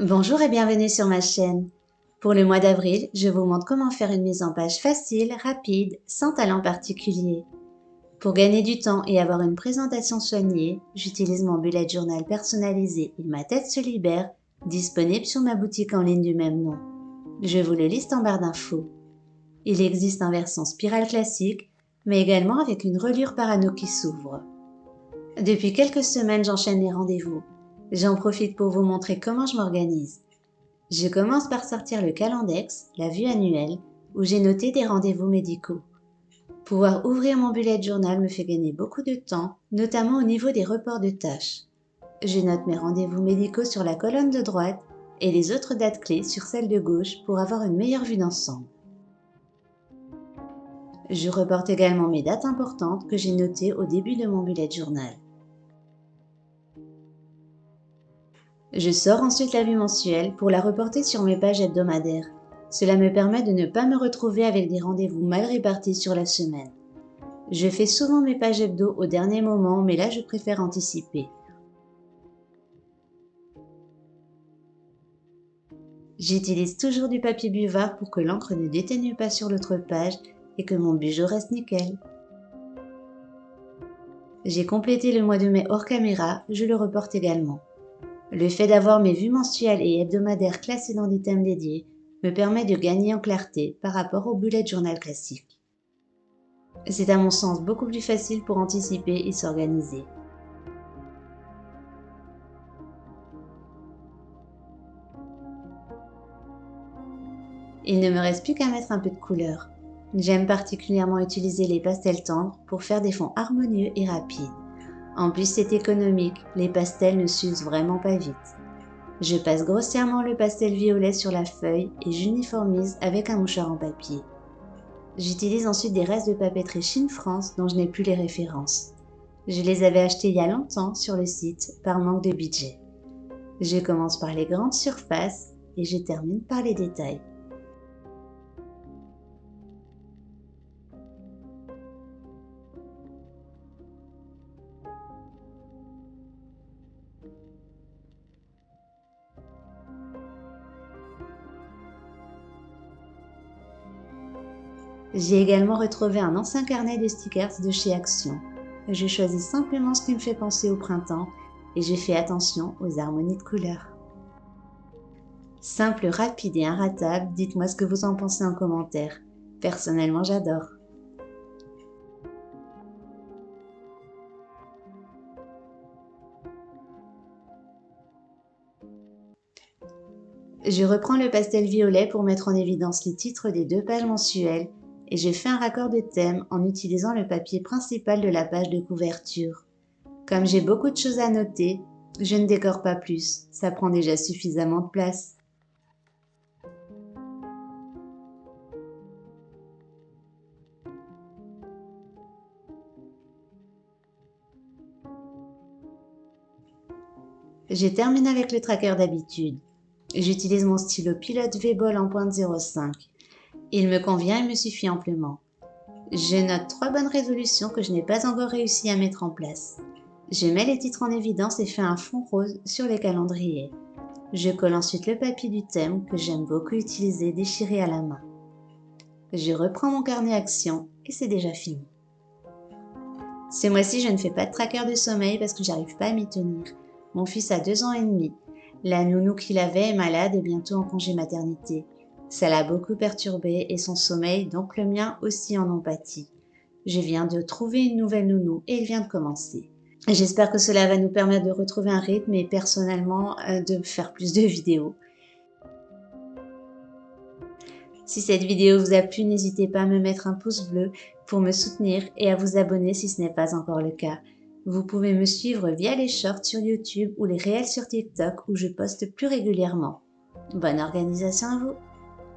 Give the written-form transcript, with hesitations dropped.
Bonjour et bienvenue sur ma chaîne. Pour le mois d'avril, je vous montre comment faire une mise en page facile, rapide, sans talent particulier. Pour gagner du temps et avoir une présentation soignée, j'utilise mon bullet journal personnalisé et ma tête se libère, disponible sur ma boutique en ligne du même nom. Je vous le liste en barre d'infos. Il existe en version spirale classique, mais également avec une reliure par anneau qui s'ouvre. Depuis quelques semaines, j'enchaîne les rendez-vous. J'en profite pour vous montrer comment je m'organise. Je commence par sortir le Calendex, la vue annuelle, où j'ai noté des rendez-vous médicaux. Pouvoir ouvrir mon bullet journal me fait gagner beaucoup de temps, notamment au niveau des reports de tâches. Je note mes rendez-vous médicaux sur la colonne de droite et les autres dates clés sur celle de gauche pour avoir une meilleure vue d'ensemble. Je reporte également mes dates importantes que j'ai notées au début de mon bullet journal. Je sors ensuite la vue mensuelle pour la reporter sur mes pages hebdomadaires. Cela me permet de ne pas me retrouver avec des rendez-vous mal répartis sur la semaine. Je fais souvent mes pages hebdo au dernier moment, mais là je préfère anticiper. J'utilise toujours du papier buvard pour que l'encre ne déteigne pas sur l'autre page et que mon bijou reste nickel. J'ai complété le mois de mai hors caméra, je le reporte également. Le fait d'avoir mes vues mensuelles et hebdomadaires classées dans des thèmes dédiés me permet de gagner en clarté par rapport au bullet journal classique. C'est à mon sens beaucoup plus facile pour anticiper et s'organiser. Il ne me reste plus qu'à mettre un peu de couleur. J'aime particulièrement utiliser les pastels tendres pour faire des fonds harmonieux et rapides. En plus, c'est économique, les pastels ne s'usent vraiment pas vite. Je passe grossièrement le pastel violet sur la feuille et j'uniformise avec un mouchoir en papier. J'utilise ensuite des restes de papeterie Chine France dont je n'ai plus les références. Je les avais achetés il y a longtemps sur le site par manque de budget. Je commence par les grandes surfaces et je termine par les détails. J'ai également retrouvé un ancien carnet de stickers de chez Action. Je choisis simplement ce qui me fait penser au printemps et j'ai fait attention aux harmonies de couleurs. Simple, rapide et inratable, dites-moi ce que vous en pensez en commentaire. Personnellement, j'adore. Je reprends le pastel violet pour mettre en évidence les titres des 2 pages mensuelles et je fais un raccord de thème en utilisant le papier principal de la page de couverture. Comme j'ai beaucoup de choses à noter, je ne décore pas plus, ça prend déjà suffisamment de place. J'ai terminé avec le tracker d'habitude. J'utilise mon stylo Pilote V-Ball en pointe 0,5. Il me convient et me suffit amplement. Je note 3 bonnes résolutions que je n'ai pas encore réussi à mettre en place. Je mets les titres en évidence et fais un fond rose sur les calendriers. Je colle ensuite le papier du thème que j'aime beaucoup utiliser déchiré à la main. Je reprends mon carnet action et c'est déjà fini. Ce mois-ci, je ne fais pas de tracker de sommeil parce que j'arrive pas à m'y tenir. Mon fils a 2 ans et demi. La nounou qu'il avait est malade et bientôt en congé maternité. Ça l'a beaucoup perturbé et son sommeil, donc le mien aussi en ont pâti. Je viens de trouver une nouvelle nounou et il vient de commencer. J'espère que cela va nous permettre de retrouver un rythme et personnellement de faire plus de vidéos. Si cette vidéo vous a plu, n'hésitez pas à me mettre un pouce bleu pour me soutenir et à vous abonner si ce n'est pas encore le cas. Vous pouvez me suivre via les shorts sur YouTube ou les réels sur TikTok où je poste plus régulièrement. Bonne organisation à vous!